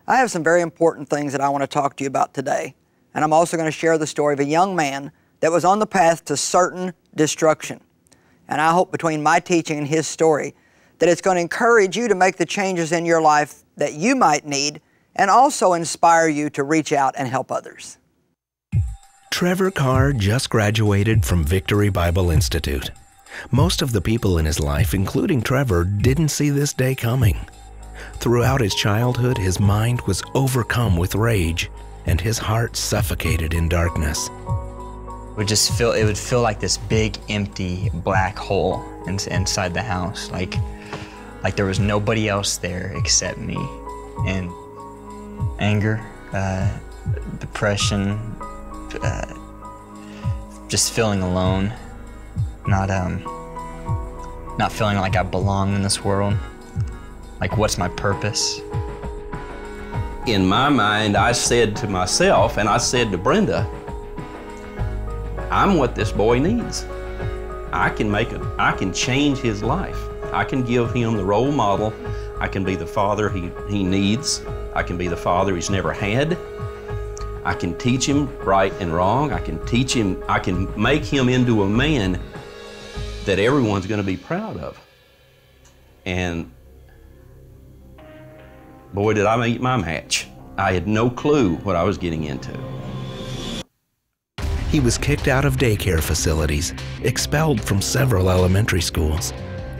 I have some very important things that I want to talk to you about today. And I'm also going to share the story of a young man that was on the path to certain destruction. And I hope between my teaching and his story that it's going to encourage you to make the changes in your life that you might need and also inspire you to reach out and help others. Trevor Carr just graduated from Victory Bible Institute. Most of the people in his life, including Trevor, didn't see this day coming. Throughout his childhood, his mind was overcome with rage, and his heart suffocated in darkness. It would feel like this big, empty, black hole inside the house, like there was nobody else there except me. And anger, depression, just feeling alone, not feeling like I belong in this world. Like, what's my purpose? In my mind, I said to myself, and I said to Brenda, I'm what this boy needs. I can change his life. I can give him the role model. I can be the father he needs. I can be the father he's never had. I can teach him right and wrong. I can make him into a man that everyone's going to be proud of. And boy, did I meet my match. I had no clue what I was getting into. He was kicked out of daycare facilities, expelled from several elementary schools.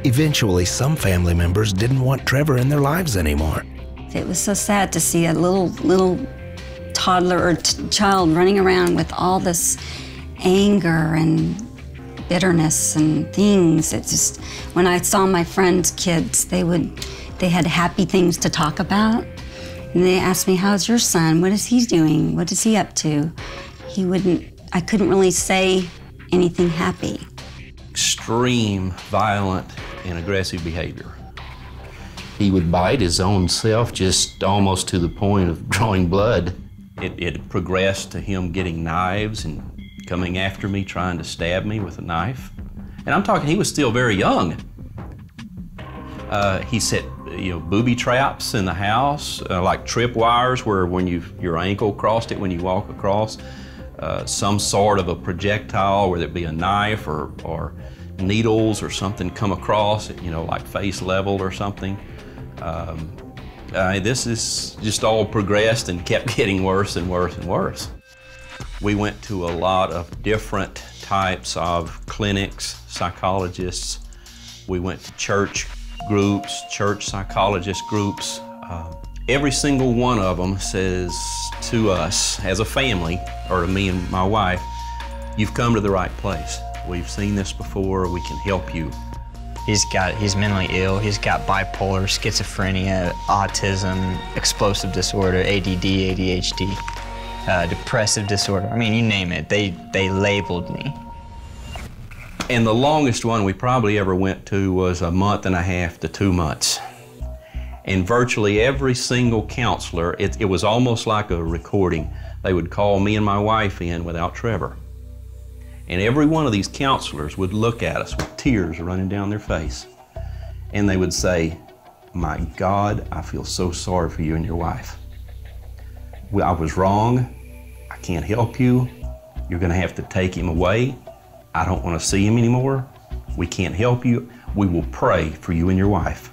Eventually, some family members didn't want Trevor in their lives anymore. It was so sad to see a little toddler or child running around with all this anger and bitterness and things. It just, when I saw my friends' kids, they had happy things to talk about. And they asked me, how's your son? What is he doing? What is he up to? I couldn't really say anything happy. Extreme, violent, and aggressive behavior. He would bite his own self just almost to the point of drawing blood. It progressed to him getting knives and coming after me, trying to stab me with a knife. And I'm talking, he was still very young. He set booby traps in the house, like trip wires where when your ankle crossed it when you walk across, some sort of a projectile, whether it be a knife or needles or something come across it, like face level or something. This is just all progressed and kept getting worse and worse and worse. We went to a lot of different types of clinics, psychologists. We went to church groups, church psychologist groups. Every single one of them says to us as a family, or to me and my wife, you've come to the right place. We've seen this before, we can help you. He's mentally ill, he's got bipolar, schizophrenia, autism, explosive disorder, ADD, ADHD, depressive disorder. I mean, you name it, they labeled me. And the longest one we probably ever went to was 1.5 months to 2 months. And virtually every single counselor, it was almost like a recording. They would call me and my wife in without Trevor. And every one of these counselors would look at us with tears running down their face. And they would say, my God, I feel so sorry for you and your wife. I was wrong. I can't help you. You're going to have to take him away. I don't want to see him anymore. We can't help you. We will pray for you and your wife.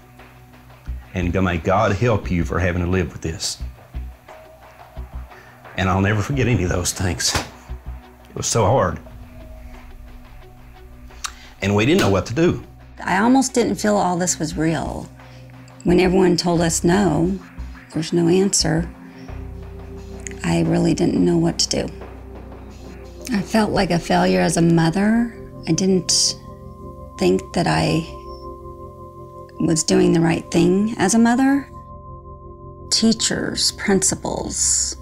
And may God help you for having to live with this. And I'll never forget any of those things. It was so hard. And we didn't know what to do. I almost didn't feel all this was real. When everyone told us no, there's no answer, I really didn't know what to do. I felt like a failure as a mother. I didn't think that I was doing the right thing as a mother. Teachers, principals,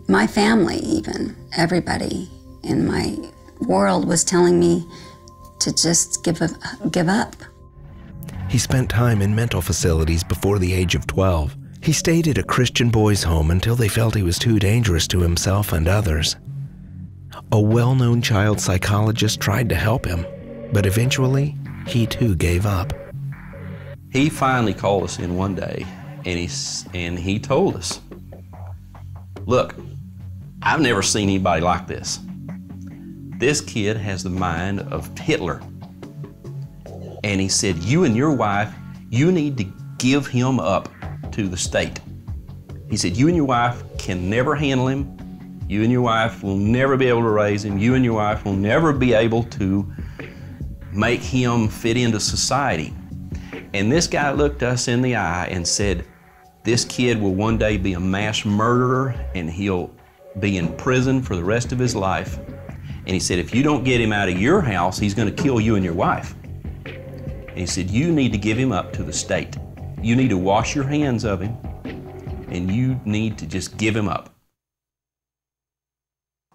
my family even, everybody in my world was telling me to just give up. He spent time in mental facilities before the age of 12. He stayed at a Christian boys' home until they felt he was too dangerous to himself and others. A well-known child psychologist tried to help him, but eventually he too gave up. He finally called us in one day And he told us, look, I've never seen anybody like this. This kid has the mind of Hitler. And he said, you and your wife, you need to give him up to the state. He said, you and your wife can never handle him. You and your wife will never be able to raise him. You and your wife will never be able to make him fit into society. And this guy looked us in the eye and said, this kid will one day be a mass murderer and he'll be in prison for the rest of his life. And he said, if you don't get him out of your house, he's going to kill you and your wife. And he said, you need to give him up to the state. You need to wash your hands of him, and you need to just give him up.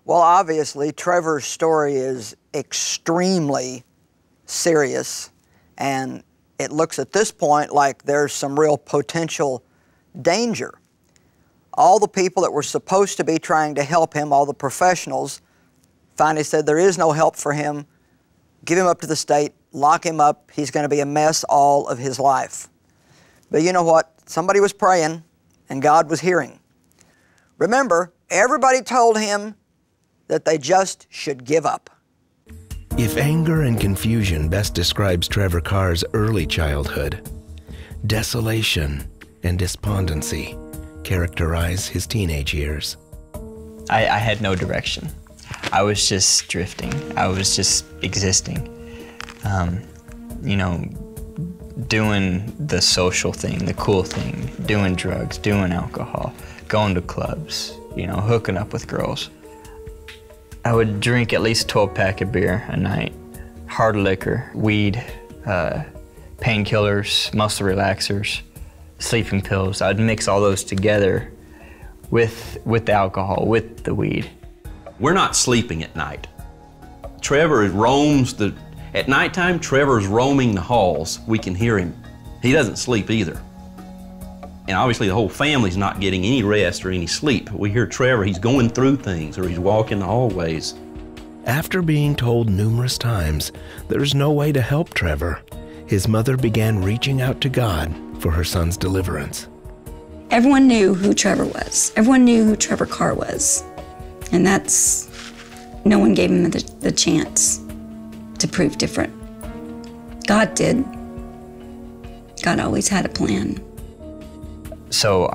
Well, obviously, Trevor's story is extremely serious, and it looks at this point like there's some real potential danger. All the people that were supposed to be trying to help him, all the professionals, finally said there is no help for him. Give him up to the state, lock him up. He's going to be a mess all of his life. But you know what? Somebody was praying, and God was hearing. Remember, everybody told him that they just should give up. If anger and confusion best describes Trevor Carr's early childhood, desolation and despondency characterize his teenage years. I had no direction. I was just drifting. I was just existing. You know, doing the social thing, the cool thing, doing drugs, doing alcohol, going to clubs, you know, hooking up with girls. I would drink at least 12-pack of beer a night, hard liquor, weed, painkillers, muscle relaxers, sleeping pills. I'd mix all those together with the alcohol, with the weed. We're not sleeping at night. Trevor roams at nighttime, Trevor's roaming the halls. We can hear him. He doesn't sleep either. And obviously the whole family's not getting any rest or any sleep. We hear Trevor, he's going through things or he's walking the hallways. After being told numerous times there's no way to help Trevor, his mother began reaching out to God for her son's deliverance. Everyone knew who Trevor was. Everyone knew who Trevor Carr was. And no one gave him the chance to prove different. God did. God always had a plan. So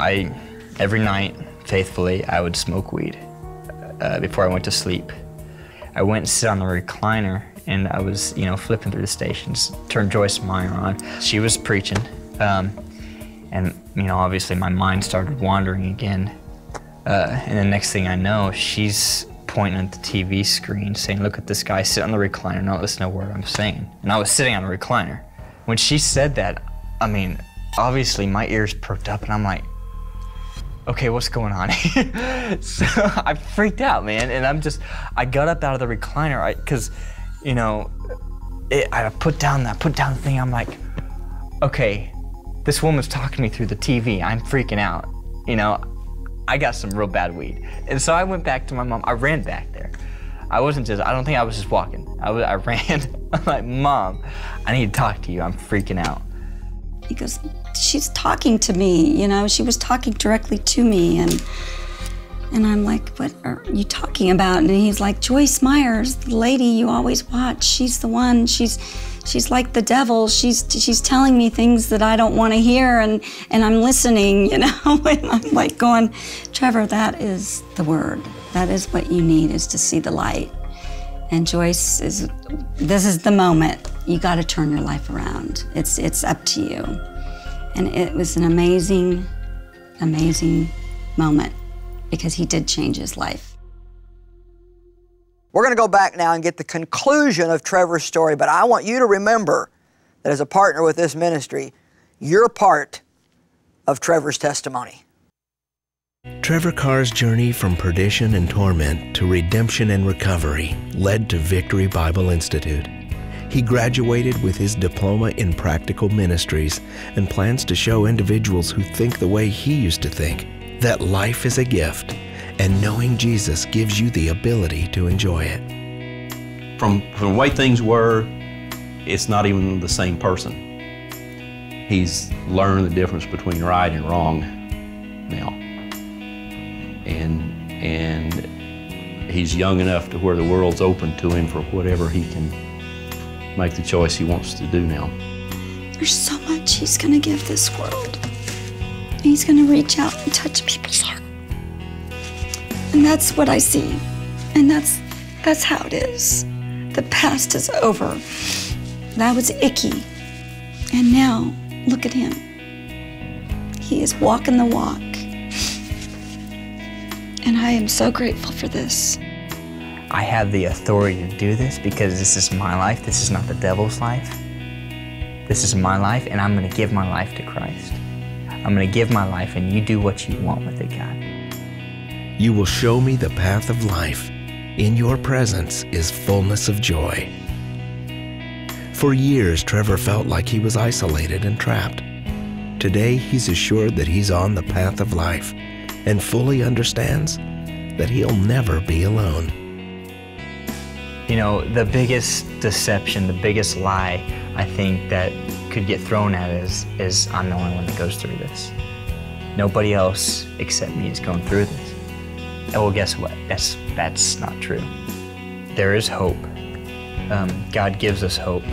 every night, faithfully, I would smoke weed before I went to sleep. I went and sit on the recliner, and I was, you know, flipping through the stations, turned Joyce Meyer on. She was preaching, and, you know, obviously my mind started wandering again. And the next thing I know, she's pointing at the TV screen saying, look at this guy sit on the recliner, not listen to a word I'm saying. And I was sitting on the recliner. When she said that, I mean, obviously my ears perked up and I'm like, okay, what's going on here? So I freaked out, man. And I got up out of the recliner because, you know, I put down the thing. I'm like, okay, this woman's talking to me through the TV. I'm freaking out. You know, I got some real bad weed. And so I went back to my mom. I ran back there. I don't think I was just walking. I ran. I'm like, Mom, I need to talk to you. I'm freaking out. He goes, she's talking to me, you know, she was talking directly to me, and I'm like, what are you talking about? And he's like, Joyce Meyer, the lady you always watch, she's the one, she's like the devil, she's telling me things that I don't want to hear, and I'm listening, you know, and I'm like going, Trevor, that is the word. That is what you need, is to see the light. And Joyce, this is the moment. You got to turn your life around. It's up to you. And it was an amazing, amazing moment because he did change his life. We're going to go back now and get the conclusion of Trevor's story, but I want you to remember that as a partner with this ministry, you're part of Trevor's testimony. Trevor Carr's journey from perdition and torment to redemption and recovery led to Victory Bible Institute. He graduated with his diploma in practical ministries and plans to show individuals who think the way he used to think that life is a gift and knowing Jesus gives you the ability to enjoy it. From the way things were, it's not even the same person. He's learned the difference between right and wrong now. And he's young enough to where the world's open to him for whatever he can make the choice he wants to do now. There's so much he's gonna give this world. He's gonna reach out and touch people's heart. And that's what I see. And that's how it is. The past is over. That was icky. And now, look at him. He is walking the walk. And I am so grateful for this. I have the authority to do this because this is my life. This is not the devil's life. This is my life, and I'm going to give my life to Christ. I'm going to give my life, and you do what you want with it, God. You will show me the path of life. In your presence is fullness of joy. For years, Trevor felt like he was isolated and trapped. Today, he's assured that he's on the path of life and fully understands that he'll never be alone. You know, the biggest deception, the biggest lie I think that could get thrown at is I'm the only one that goes through this. Nobody else except me is going through this. Well, guess what? That's not true. There is hope. God gives us hope.